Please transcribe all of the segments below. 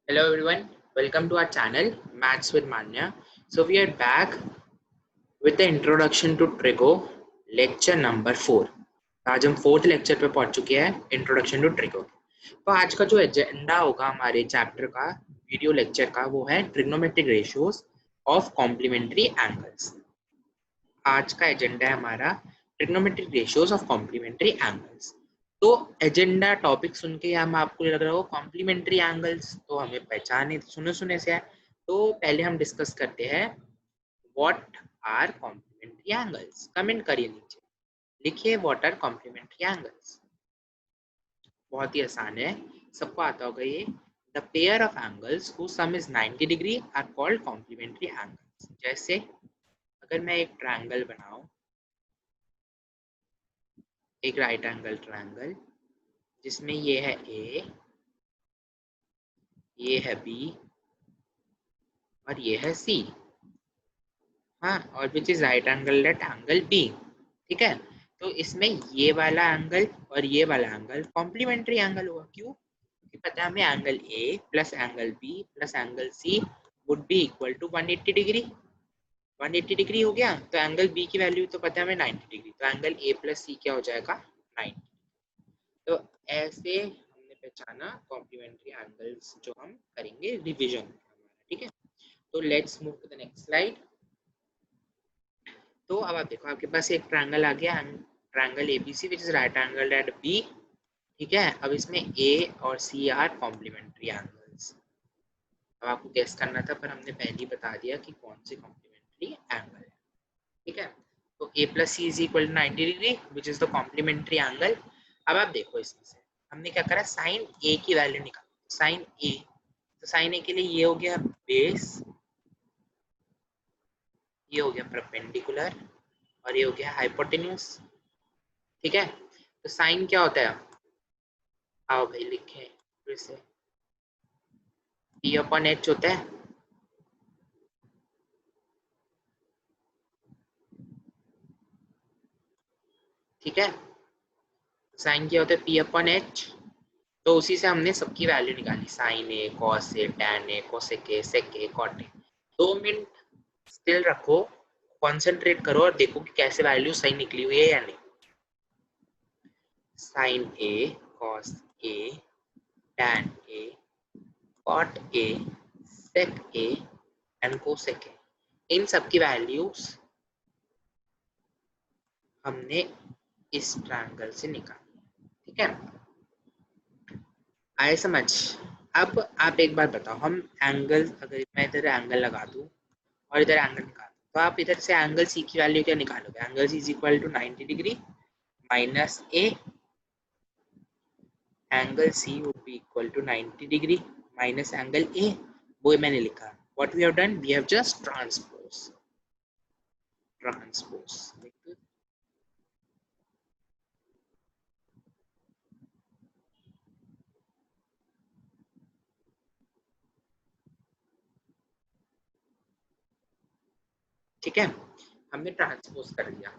Hello everyone, welcome to our channel Maths with Manya. So we are back with the introduction to Trigo, lecture number 4. आज हम fourth lecture पे पहुंच चुके हैं introduction to trigo. तो आज का जो एजेंडा होगा हमारे चैप्टर का, वीडियो लेक्चर का, वो है trigonometric ratios of complementary angles. आज का एजेंडा है हमारा trigonometric ratios of complementary angles. तो एजेंडा टॉपिक सुन के हम आपको लग रहा हो कॉम्प्लीमेंट्री एंगल्स तो हमें पहचाने सुने से है। तो पहले हम डिस्कस करते हैं what are complementary angles. Comment करिए नीचे, लिखिए व्हाट आर कॉम्प्लीमेंट्री एंगल्स। बहुत ही आसान है, सबको आता होगा ये। The pair of angles whose sum is 90 degree are called complementary angles. जैसे अगर मैं एक ट्रायंगल बनाऊं, एक राइट एंगल ट्रायंगल जिसमें ये है ए, ये है बी और ये है सी, हाँ, और which is right angle at angle B. ठीक है, तो इसमें ये वाला एंगल और ये वाला एंगल कॉम्प्लीमेंट्री एंगल होगा। क्यों? क्योंकि पता है हमें angle A plus angle B plus angle C would be equal to 180 degree. 180 degree हो गया, तो एंगल बी की वैल्यू तो पता है हमें 90 डिग्री, तो एंगल ए प्लस सी क्या हो जाएगा 90। तो ऐसे हमने पहचाना कॉम्प्लीमेंट्री एंगल्स जो हम करेंगे रिवीजन। ठीक है, तो let's move to the next slide. तो अब आप देखो, आपके पास एक ट्रायंगल आ गया, triangle ABC which is right angle at B. ठीक है, अब इसमें ए और सी आर कॉम्प्लीमेंट्री एंगल्स। अब आपको गेस करना था, पर हमने पहले ही बता दिया कि कौन से कॉम्प्लीमेंट्री एंगल है। ठीक है, तो A plus C is equal to 90 degree which is the complementary angle. अब आप देखो, इसमें से हमने क्या करा, साइन ए की वैल्यू निकाली। साइन ए, तो साइन ए के लिए ये हो गया बेस, ये हो गया परपेंडिकुलर और ये हो गया हाइपोटेन्यूज। ठीक है, तो साइन क्या होता है, आओ भाई लिखें फिर से, पी अपॉन एच होता है। ठीक है, साइन क्या होता है, पी अपॉन एच। तो उसी से हमने सबकी वैल्यू निकाली, sine A, cos A, tan A, cosec A, sec A, cot A. 2 minute still रखो, कॉन्सेंट्रेट करो और देखो कि कैसे वैल्यू सही निकली हुई है या नहीं। Sine A, cos A, tan A, cot A, sec A and cosec A, इन सब की वैल्यूज हमने इस ट्रायंगल से निकाली। ठीक है, आए समझ? अब आप एक बार बताओ, हम एंगल, अगर मैं इधर एंगल लगा दूं और इधर एंगल निकाल, तो आप इधर से एंगल सी की वैल्यू क्या निकालोगे? Angle C is equal to 90 degree minus A, angle C would be equal to 90 degree minus angle A. वो मैंने लिखा, what we have done, we have just transpose. ठीक है, हमने ट्रांसपोज कर दिया।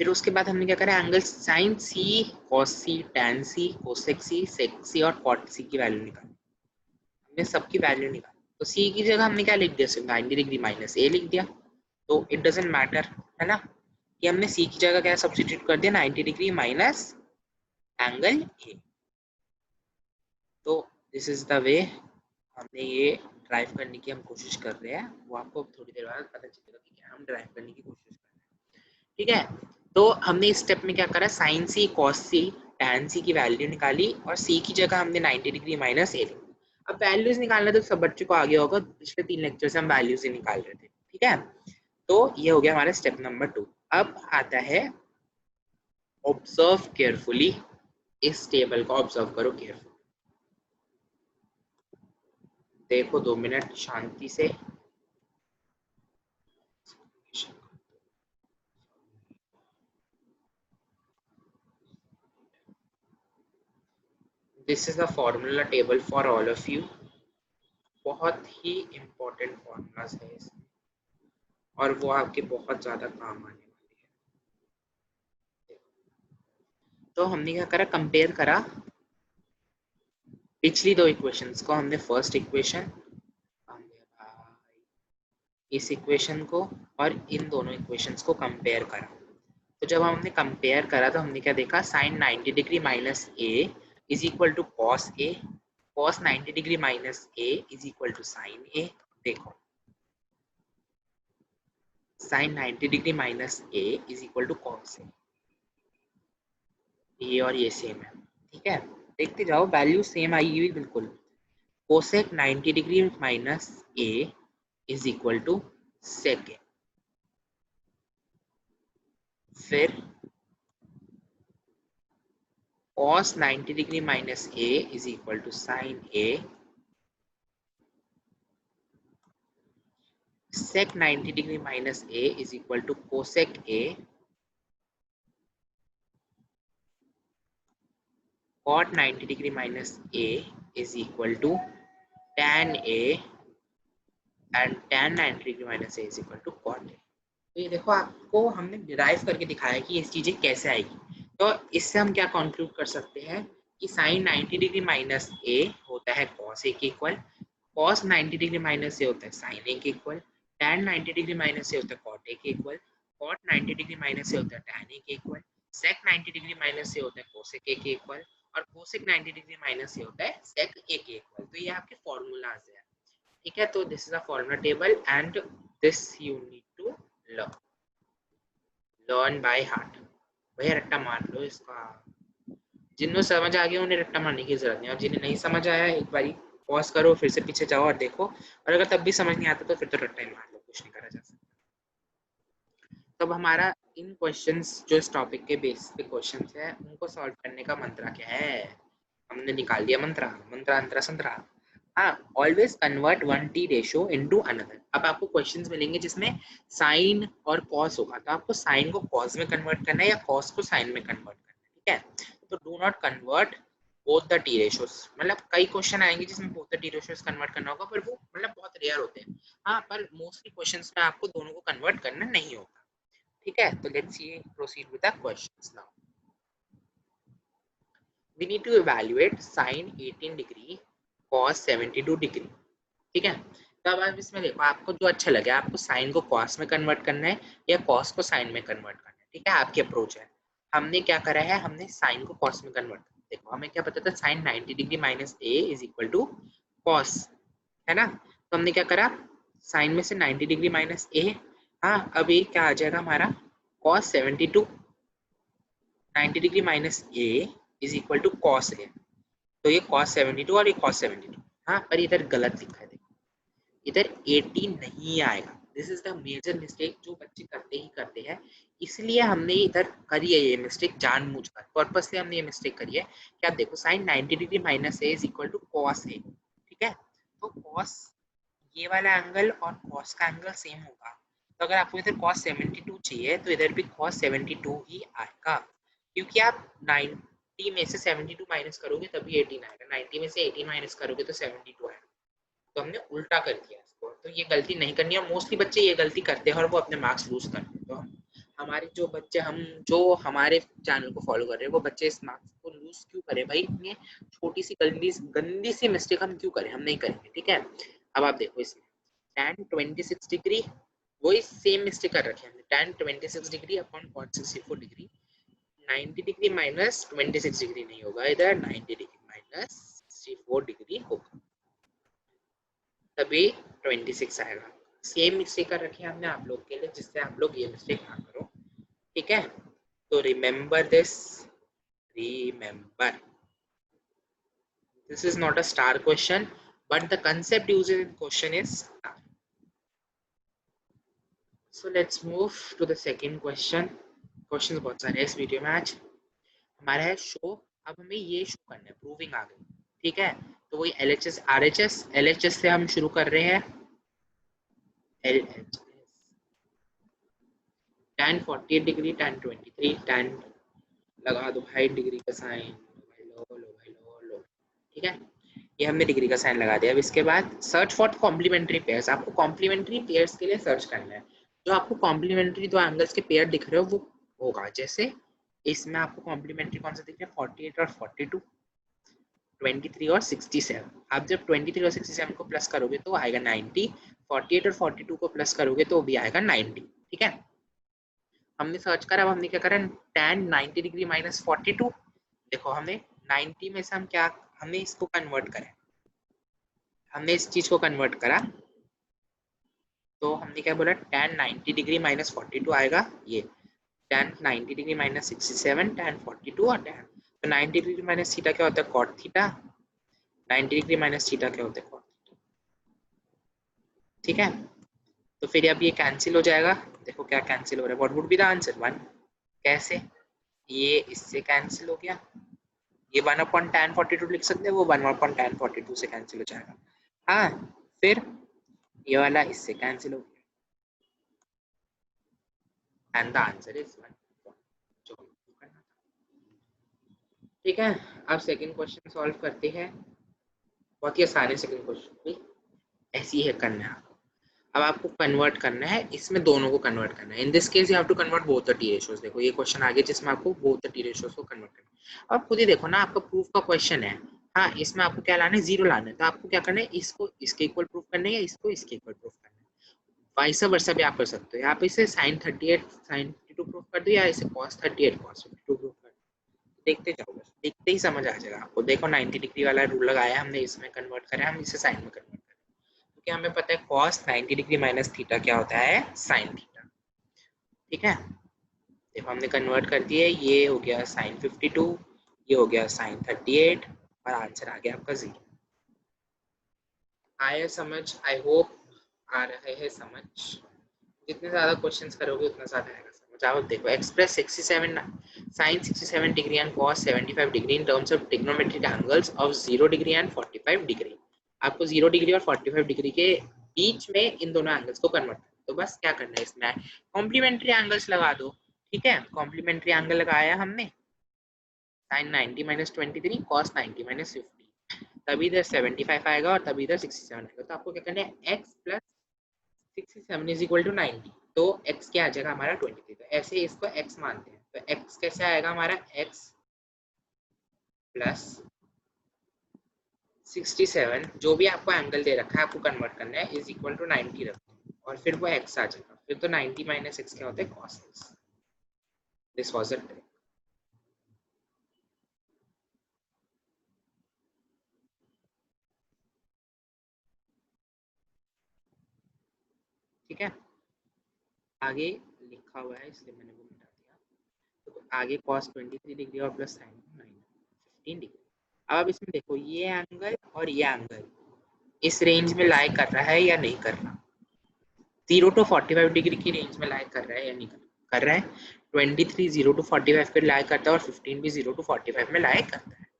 फिर उसके बाद हमने क्या करा, एंगल साइन सी, कॉस सी, टैन सी, कोसेक सी, सेक सी और कॉट सी की वैल्यू निकाली। हमने सबकी वैल्यू निकाली, तो सी की जगह हमने क्या लिख दिया, सिर्फ 90 डिग्री माइनस ए लिख दिया। तो इट डजेंट मैटर, है ना, कि हमने सी की जगह क्या सब्स्टिट्यूट कर दिया, 90 डिग्री माइनस एंगल ए। तो दिस इज द वे हमने ये ड्राइव करने की हम कोशिश कर रहे हैं। वो आपको थोड़ी देर बाद पता चलेगा कि क्या हम ड्राइव करने की कोशिश कर रहे हैं। ठीक है, तो हमने इस स्टेप में क्या करा, साइन सी, कॉस सी, टैन सी की वैल्यू निकाली और सी की जगह हमने 90 डिग्री माइनस ए। अब वैल्यूज निकालना तो सब बच्चों को आ गया होगा, पिछले 3 लेक्चर से हम वैल्यूज ही निकाल रहे थे। ठीक है, तो ये हो गया हमारा स्टेप नंबर 2। अब आता है ऑब्जर्व केयरफुली, इस टेबल को ऑब्जर्व करो केयरफुली। देखो 2 मिनट शांति से। This is the formula table for all of you. बहुत ही इंपॉर्टेंट फॉर्मूलाज है इसमें और वो आपके बहुत ज्यादा काम आने वाली है। तो हमने क्या करा, कंपेयर करा पिछली दो इक्वेशंस को हमने फर्स्ट इक्वेशन, इस इक्वेशन को और इन दोनों इक्वेशंस को कंपेयर करा। तो जब हमने कंपेयर करा तो हमने क्या देखा, sine 90 degree minus A is equal to cos A, cos 90 degree minus A is equal to sine A. देखो sine 90 degree minus A is equal to cos A, ये और ये सेम है, ठीक है। देखते जाओ वैल्यू सेम आई हुई बिल्कुल। Cosec 90 degree minus A is equal to sec A, फिर cos 90 degree minus A is equal to sine A, sec 90 degree minus A is equal to cosec A, cot 90 degree minus A is equal to tan A, and tan 90 degree minus A is equal to cot A. तो ये देखो आपको हमने derive करके दिखाया कि ये चीजें कैसे आएगी। तो इससे हम क्या कंक्लूड कर सकते हैं कि साइन 90 डिग्री माइनस ए होता है cos ए के इक्वल, cos 90 डिग्री माइनस ए होता है sin ए के इक्वल, tan 90 डिग्री माइनस ए होता है cot ए के इक्वल, cot 90 डिग्री माइनस ए होता है tan ए के इक्वल, sec 90 डिग्री माइनस ए होता है cosec ए के इक्वल, और cosec 90 डिग्री माइनस ए होता है sec ए के इक्वल। तो ये आपके फॉर्मूलाज है, ठीक है। तो this is a formula table and this you need to learn by heart. भैया रट्टा मार लो इसका, जिन्होंने समझ आ गया उन्हें रट्टा मारने की जरूरत नहीं, और जिन्हें नहीं समझ आया एक बारी पॉज करो, फिर से पीछे जाओ और देखो, और अगर तब भी समझ नहीं आता तो फिर तो रट्टा ही मार लो, कुछ नहीं करा जा सकता। तब हमारा इन क्वेश्चंस जो इस टॉपिक के बेस पे क्वेश्चंस है उनको सॉल्व करने का मंत्र क्या है, हमने निकाल दिया मंत्र, मंत्रांतरा संतरा। हाँ, always convert one T ratio into another. अब आपको क्वेश्चंस मिलेंगे जिसमें साइन और कॉस होगा, तो आपको साइन को कॉस में कन्वर्ट करना है या कॉस को साइन में कन्वर्ट करना है, ठीक है। तो do not convert both the T ratios. मतलब कई क्वेश्चन आएंगे जिसमें both the T ratios convert करना होगा, पर वो मतलब बहुत रेयर होते हैं। हाँ, पर मोस्टली क्वेश्चंस में आपको दोनों को कन्वर्ट करना नहीं होगा, ठीक है। तो let's see proceed with the questions now. We need to evaluate sin 18 degree cos 72 degree, ठीक है। तो अब आप इसमें देखो आपको जो अच्छा लगे, आपको साइन को कॉस में कन्वर्ट करना है या कॉस को साइन में कन्वर्ट करना है, ठीक है, आपकी अप्रोच है। हमने क्या करा है, हमने साइन को कॉस में कन्वर्ट किया। देखो हमें क्या पता था, sine 90 degree minus A is equal to cos, है ना। तो हमने क्या करा, साइन में से 90 डिग्री माइनस ए, हाँ अब ये क्या आ जाएगा हमारा cos 72, 90 degree minus A is equal to cos A. तो ये cos 72 और ये cos 72, हाँ पर इधर गलत लिखा है, देखो इधर 18 नहीं आएगा। This is the major mistake जो बच्चे करते ही करते हैं, इसलिए हमने इधर करी है ये मिस्टेक, जानबूझकर पर्पस से हमने ये मिस्टेक करी है। क्या देखो sine 90 degree minus A is equal to cos A, ठीक है। तो cos ये वाला एंगल और cos का एंगल सेम होगा, तो अगर आपको इधर cos 72 चाहिए तो इधर भी cos 72 ही आएगा, क्योंकि आप 90 में से 72 माइनस करोगे तभी 18 आएगा, 90 में से 18 माइनस करोगे तो 72 आएगा। तो हमने उल्टा कर दिया इसको, तो ये गलती नहीं करनी है। मोस्टली बच्चे ये गलती करते हैं और वो अपने मार्क्स लूज करते हैं। तो हमारे जो बच्चे, हम जो हमारे चैनल को फॉलो कर रहे हैं वो बच्चे इस मार्क्स को लूज क्यों करें भाई, इतनी छोटी सी गंदी सी मिस्टेक हम क्यों करें, हम नहीं करेंगे, ठीक है। अब आप देखो इसमें tan 26 डिग्री, वही सेम मिस्टेक कर रखे हैं, tan 26 degree upon cot 64 degree, 90 degree minus 26 degree नहीं होगा, इधर 90 डिग्री माइनस 64 डिग्री होगा, तभी 26 आएगा। सेम मिस्टेक कर रखी है हमने आप लोग के लिए, जिससे आप लोग ये मिस्टेक ना करो, ठीक है। तो remember this, remember this is not a star question, but the concept used in question is star. So let's move to the second question. Questions बहुत सारे हैं इस वीडियो में आज। हमारा है शो, अब हमें ये शो करना है, प्रूविंग आ गई, ठीक है। तो वही LHS RHS, LHS से हम शुरू कर रहे हैं, LHS tan 48 degree, tan 23, tan लगा दो भाई डिग्री का साइन, लो, ठीक है। ये हमने डिग्री का साइन लगा दिया। अब इसके बाद सर्च फॉर कॉम्प्लीमेंट्री पेयर्स, आपको कॉम्प्लीमेंट्री पेयर्स के लिए सर्च करना है। जो आपको कॉम्प्लीमेंट्री दो एंगल्स के पेयर दिख रहे हो वो होगा, जैसे इसमें आपको कॉम्प्लीमेंट्री कौन सा दिख रहा है, 48 और 42, 23 और 67। आप जब 23 और 67 को प्लस करोगे तो आएगा 90, 48 और 42 को प्लस करोगे तो भी आएगा 90। ठीक है, हमने सर्च करा, अब हमने क्या करा, tan 90 डिग्री माइनस 42। देखो हमने 90 में से हम क्या, हमने इसको कन्वर्ट करा, हमने इस चीज को कन्वर्ट करा, तो हमने क्या बोला, tan 90 डिग्री माइनस 42 आएगा ये, tan 90 डिग्री माइनस 67, tan 42 और tan, तो 90 डिग्री माइनस थीटा क्या होता है, cot theta, 90 degree minus theta क्या होता है, cot थीटा। ठीक है, तो फिर अब ये कैंसिल हो जाएगा। देखो क्या कैंसिल हो रहा है, what would be the answer, 1। कैसे, ये इससे कैंसिल हो गया, ये 1/tan42 लिख सकते हैं, वो 1/tan42 से कैंसिल हो जाएगा। हाँ, फिर ये वाला इससे कैंसिल हो गया, एंड द आंसर इज 1। जो करना था। ठीक है, अब सेकंड क्वेश्चन सॉल्व करते हैं। बहुत ही आसान है सेकंड क्वेश्चन भी, ऐसी है करना है। अब आपको कन्वर्ट करना है, इसमें दोनों को कन्वर्ट करना है। In this case you have to convert both the T ratios. देखो ये क्वेश्चन आगे जिसमें आपको बोथ द टी रेशियोज को कन्वर्ट करना है। अब खुद ही देखो ना, आपका प्रूफ का क्वेश्चन है, हाँ इसमें आपको क्या लाना है, जीरो लाना है, तो आपको क्या करना है, इसको इसके इक्वल प्रूफ करना है या इसको इसके इक्वल प्रूफ करना है। वाइस वर्सा भी आप कर सकते हो, यहाँ पे इसे sin 38 sin 52 प्रूफ कर दो, या इसे cos 38 cos 52 प्रूफ कर दो। देखते जाओ, बस देखते ही समझ आ जाएगा आपको। देखो 90 डिग्री वाला रूल लगाया हमने, इसमें कन्वर्ट करा, हम इसे साइन में कन्वर्ट करें, क्योंकि हमें पता है cos 90 डिग्री माइनस थीटा क्या होता है, sin थीटा। ठीक है, देखो हमने कन्वर्ट कर दिए, ये हो गया sin 52, ये हो गया sin 38, और आंसर आ गया आपका 0। आया समझ, आई होप आ रहे हैं समझ। जितने ज्यादा क्वेश्चंस करोगे उतना ज्यादा आएगा समझ। आओ देखो, express 67 sin 67 degree and cos 75 degree in terms of trigonometric angles of 0 degree and 45 degree. आपको 0 डिग्री और 45 डिग्री के बीच में इन दोनों एंगल्स को कन्वर्ट करना है। तो बस क्या करना है, इसमें कॉम्प्लीमेंट्री एंगल्स लगा दो। ठीक है, कॉम्प्लीमेंट्री एंगल लगाया हमने, sin 90 माइनस 23 cos 90 माइनस 50, तभी इधर 75 आएगा और तभी इधर 67 आएगा। तो आपको क्या करना है, x plus 67 is equal to 90, तो x क्या आ जाएगा हमारा 23। तो ऐसे इसको x मानते हैं, तो x कैसे आएगा हमारा, x प्लस 67 जो भी आपको एंगल दे रखा है आपको कन्वर्ट करना है, इज इक्वल टू 90 रखो, और फिर वो x आ जाएगा। फिर तो 90 माइनस x क्या होता है, cos x। This was it. ठीक है, आगे लिखा हुआ है इसलिए मैंने वो मिटा दिया। तो आगे cos 23 डिग्री और प्लस sin 15 डिग्री। अब आप इसमें देखो, ये एंगल और ये एंगल इस रेंज में लाई कर रहा है या नहीं कर रहा, 0 टू 45 डिग्री की रेंज में लाई कर रहा है या नहीं कर रहा है। 23 0 टू 45 पे लाई करता है और 15 भी 0 टू 45 में लाई करता है।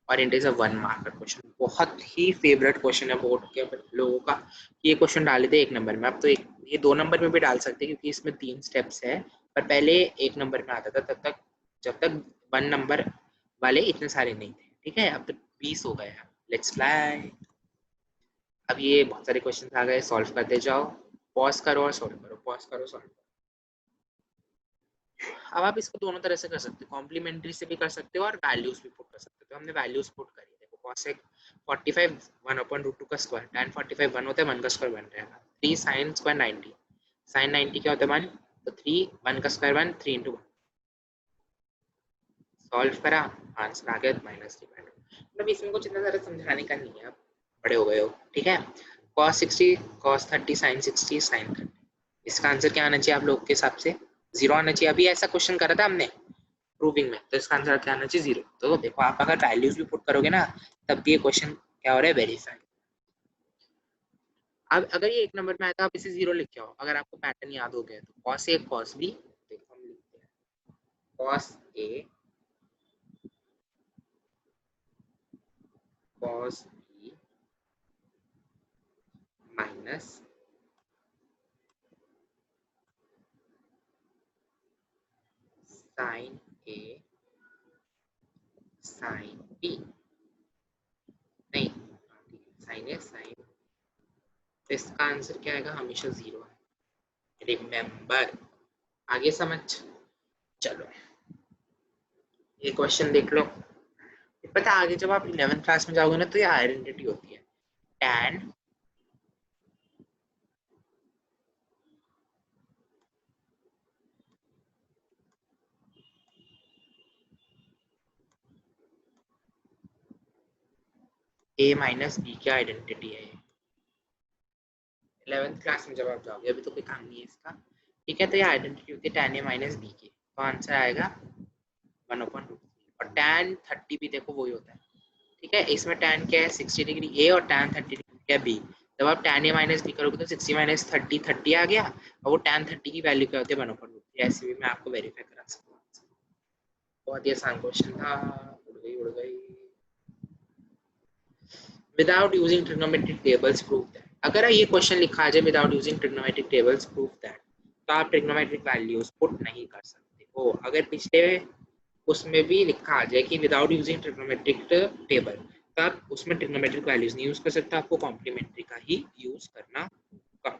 और it is a 1 marker question, बहुत ही फेवरेट क्वेश्चन है बोर्ड के लोगों का। ये क्वेश्चन डाले थे 1 नंबर में, अब तो ये 2 नंबर में भी डाल सकते हैं क्योंकि इसमें 3 स्टेप्स है, पर पहले 1 नंबर में आता था तब तक, जब तक 1 नंबर वाले इतने सारे नहीं थे। ठीक है, अब तो 20 हो गए। Let's fly. अब ये बहुत सारे क्वेश्चन आ गए, सॉल्व करते जाओ, पॉज करो और सॉल्व करो, पॉज करो सॉल्व करो। अब आप इसको दोनों तरह से कर सकते हो, कॉम्प्लीमेंट्री से भी कर सकते हो और वैल्यूज भी पुट कर सकते हो। तो हमने वैल्यूज पुट करी, देखो cosec 45 1/√2 का स्क्वायर, tan 45 1 होता है, 1 का स्क्वायर 1 रहेगा, 3 sin स्क्वायर 90, sin 90 क्या होता है 1, तो 3 1 का स्क्वायर 1, 3 into 1 सॉल्व करा, आंसर आ गया -3। मतलब इसमें कुछ इतना ज़्यादा समझाने का नहीं है, आप बड़े हो गए हो। ठीक है, cos 60 cos 30 sin 60 sin 30, इसका आंसर क्या आना चाहिए आप लोग के हिसाब से, 0 आना चाहिए। अभी ऐसा क्वेश्चन करा था हमने प्रूविंग में, तो इसका आंसर क्या आना चाहिए, 0। तो देखो आप अगर वैल्यूज भी पुट करोगे ना, तब भी ये क्वेश्चन क्या हो रहा है, वेरीफाई। अब अगर ये 1 नंबर में आया तो आप इसे 0 लिख के आओ, अगर आपको पैटर्न याद हो गया तो cos a cos b, देखो हम लिखते हैं cos a cos b minus sin a sin b, नहीं sin a sin, तो इसका आंसर क्या आएगा, हमेशा 0 है, रिमेम्बर। आगे समझ, चलो ये क्वेश्चन देख लो। पता आगे जब आप 11th क्लास में जाओगे ना तो ये आइडेंटिटी होती है tan a माइनस बी की आइडेंटिटी है 11th क्लास में जब आप जाओगे, अभी तो कोई काम नहीं है इसका, ठीक है। तो ये आइडेंटिटी होती है tan a माइनस बी की, तो आंसर आएगा 1/√3। और tan 30 भी देखो वही होता है, ठीक है। इसमें tan क्या है 60 डिग्री ए और tan 30 डिग्री क्या बी। जब आप tan a माइनस बी करोगे तो 60 माइनस 30 आ गया, और वो tan 30 की वैल्यू क्या होती है 1/√3। ऐसे भी मैं आपको वेरीफाई करा सकता हूँ। बहुत ही आसान क्वेश्चन था, उड़ गई। Without using trigonometric tables prove that, अगर ये क्वेश्चन लिखा जाए without using trigonometric tables prove that, तो आप ट्रिग्नोमेट्रिक वैल्यूज पुट नहीं कर सकते हो। अगर पिछले उसमें भी लिखा आ जाए कि विदाउट यूजिंग ट्रिग्नोमेट्रिक टेबल, तो आप उसमें ट्रिग्नोमेट्रिक वैल्यूज नहीं यूज कर सकते, आपको कॉम्प्लीमेंट्री का ही यूज करना होगा।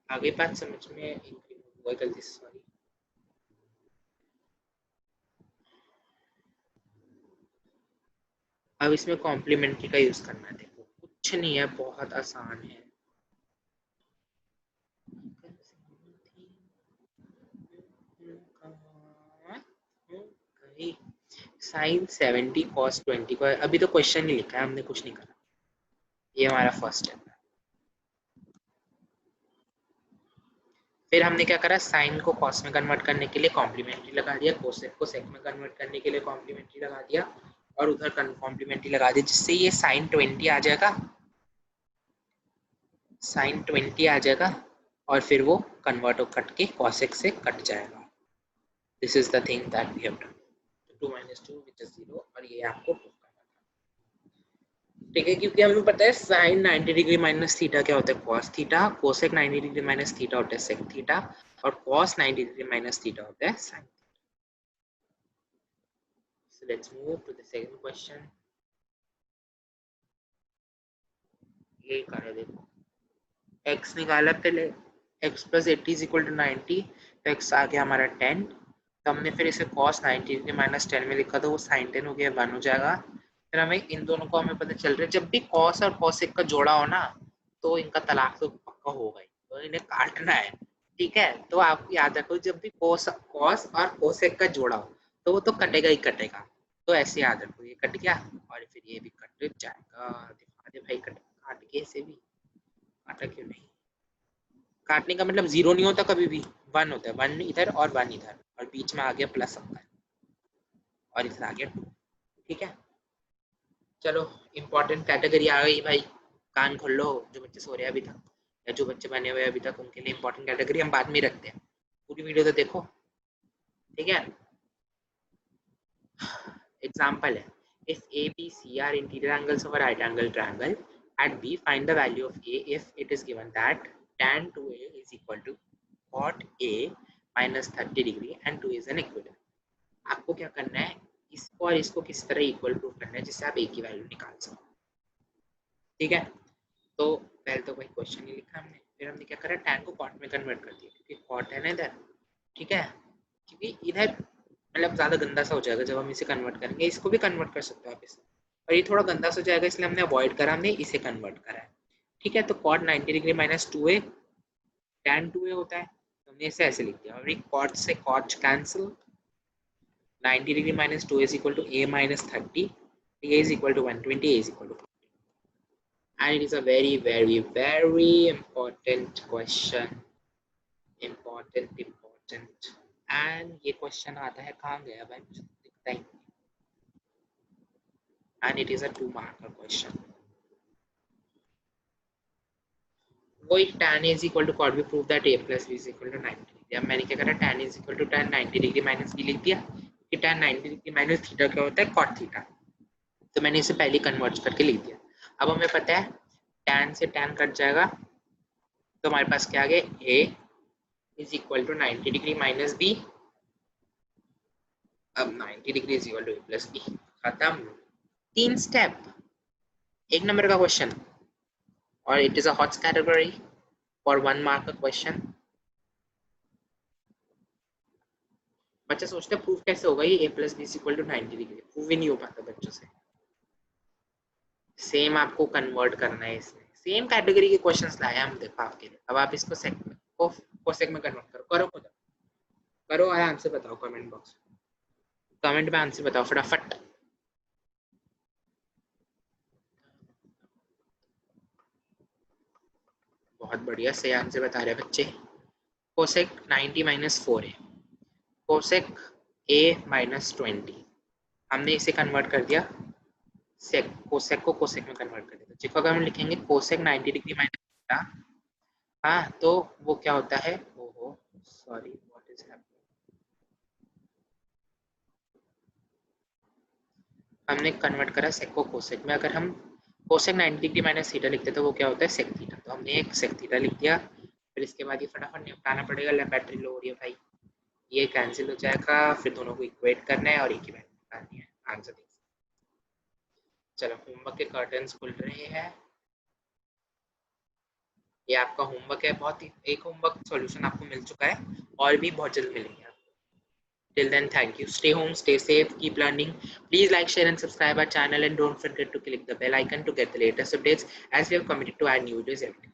आगे बात समझ में हुआ गलती से, सॉरी। अब इसमें कॉम्प्लीमेंट्री का यूज करना है, देखो कुछ नहीं है, बहुत आसान है। साइन 70 कॉस 20 को अभी तो क्वेश्चन नहीं लिखा है हमने, कुछ नहीं करा, ये हमारा फर्स्ट स्टेप है। फिर हमने क्या करा, साइन को कॉस में कन्वर्ट करने के लिए कॉम्प्लीमेंट्री लगा दिया, कोसेक को सेक में कन्वर्ट करने के लिए कॉम्प्लीमेंट्री लगा दिया, और उधर कॉम्प्लीमेंट्री लगा दी, जिससे ये साइन 20 आ जाएगा, साइन 20 आ जाएगा, और फिर वो कन्वर्ट कट के कॉसेक से कट जाएगा। This is the thing that we have done. 2 - 2 which is 0, और ये आपको प्रूव करना था, ठीक है। क्योंकि हमें पता है साइन 90 डिग्री माइनस थीटा क्या होता है cos theta, cosec 90 degree minus theta होता है सेक थीटा, और कॉस 90 डिग्री माइनस थीटा होता है sign. So let's move to the second question. ये करें, देखो x निकाला पहले, x + 80 = 90, तो x आ गया हमारा 10, तो हमने फिर इसे cos 90 डिग्री माइनस 10 में लिखा, तो वो sin 10 हो गया 1 हो जाएगा। फिर हमें इन दोनों को हमें पता चल रहा है जब भी cos और cosec का जोड़ा हो ना, तो इनका तलाक तो पक्का होगा ही, तो इन्हें काटना है, ठीक है। तो आप याद रखो जब भी cos और cosec का जोड़ा हो तो वो तो कटेगा ही कटेगा, तो ऐसे याद रखो ये कट गया और फिर ये भी कट जाएगा। दिखा दे भाई, काट के इसे भी, काटा क्यों नहीं। काटने का मतलब जीरो नहीं होता कभी भी, 1 होता है, 1 इधर और 1 इधर, और बीच में आ गया प्लस सबका, और इधर आ गया 2, ठीक है। चलो इंपॉर्टेंट कैटेगरी आ गई भाई, कान खोल लो जो बच्चे सो रहे हैं अभी तक, या जो बच्चे बने हुए अभी तक, उनके लिए इंपॉर्टेंट कैटेगरी हम बाद में रखते हैं, पूरी वीडियो तो देखो, ठीक है। एग्जाम्पल है, if ABC are interior angles of a right angle triangle at B, find the value of A if it is given that tan 2A is equal to cot A minus 30 degree and 2 is an equivalent। आपको क्या करना है, इसको और इसको किस तरह equal prove करना है जिससे आप A की वैल्यू निकाल सको, ठीक है। तो पहले तो कोई क्वेश्चन नहीं लिखा हमने, फिर हमने क्या करा, tan को cot में कन्वर्ट कर दिया, क्योंकि cot है ना इधर, ठीक है। क्योंकि इधर मतलब ज़्यादा गंदा सा हो जाएगा जब हम इसे कन्वर्ट करेंगे, इसको भी कन्वर्ट कर सकते हो आप इसे, और ये थोड़ा गंदा सा हो जाएगा इसलिए हमने अवॉइड करा, हमने इसे कन्वर्ट करा है, ठीक है। तो cot 90 degree minus 2a tan 2a होता है, तो हमने इसे ऐसे लिख दिया, और एक cot से cot cancel, 90 degree minus 2 is equal to a minus 30, a is equal to 120, a is equal to 40, and it is a very very very important question, important। And ये क्वेश्चन आता है, कहाँ गया भाई, मुझे दिखता ही, and it is a 2 marker question। वही tan is equal to cot, we prove that a plus b is equal to 90 degree. अब मैंने क्या करा, tan is equal to tan 90 degree minus b लिख दिया, कि tan 90 डिग्री माइनस थीटा क्या होता है cot थीटा, तो मैंने इसे पहले कन्वर्ट करके लिख दिया। अब हमें पता है tan से tan कट जाएगा, तो हमारे पास क्या आ गया, a is equal to 90 degree minus b, अब 90 degree is equal to a plus b, खत्म। 3 स्टेप, 1 नंबर का क्वेश्चन, और it is a hot category for 1 mark question। बच्चा सोचते हैं प्रूफ कैसे होगा ये a plus B equal to 90 degree, proof ही नहीं हो पाता बच्चों से। सेम आपको कन्वर्ट करना है इसमें, सेम कैटेगरी के क्वेश्चंस लाए हम देखो आपके लिए। अब आप इसको सेक में कोसेक में कन्वर्ट करो, करो खुद करो और आंसर बताओ कमेंट बॉक्स में, कमेंट में आंसर बताओ फटाफट। बहुत बढ़िया, सही आंसर बता रहे हैं बच्चे। कोसेक 90 माइनस 4 है, कोसेक a माइनस 20, हमने इसे कन्वर्ट कर दिया सेक, कोसेक को कोसेक में कन्वर्ट कर दिया। देखो अगर हम लिखेंगे कोसेक 90 डिग्री माइनस, हाँ तो वो क्या होता है, ओहो सॉरी व्हाट इज हैपनिंग, हमने कन्वर्ट करा सेक को कोसेक में। अगर हम कोसेक 90 डिग्री माइनस थीटा लिखते तो वो क्या होता है सेक थीटा, तो हमने एक सेक थीटा लिख दिया। फिर इसके बाद ये फटाफट निपटाना पड़ेगा, बैटरी लो हो रही है भाई, ये कैंसिल हो जाएगा, फिर दोनों को इक्वेट करना है और एक ही वैल्यू निकालनी है, आंसर देख। चलो होमवर्क के कर्टन्स खुल रहे हैं, ये आपका होमवर्क है, बहुत ही एक होमवर्क सॉल्यूशन आपको मिल चुका है और भी बहुत जल्द मिलेंगे आपको। Till then, thank you. Stay home, stay safe, keep learning. Please like, share, and subscribe our channel, and don't forget to click the bell icon to get the latest updates as we have committed to add new videos every day.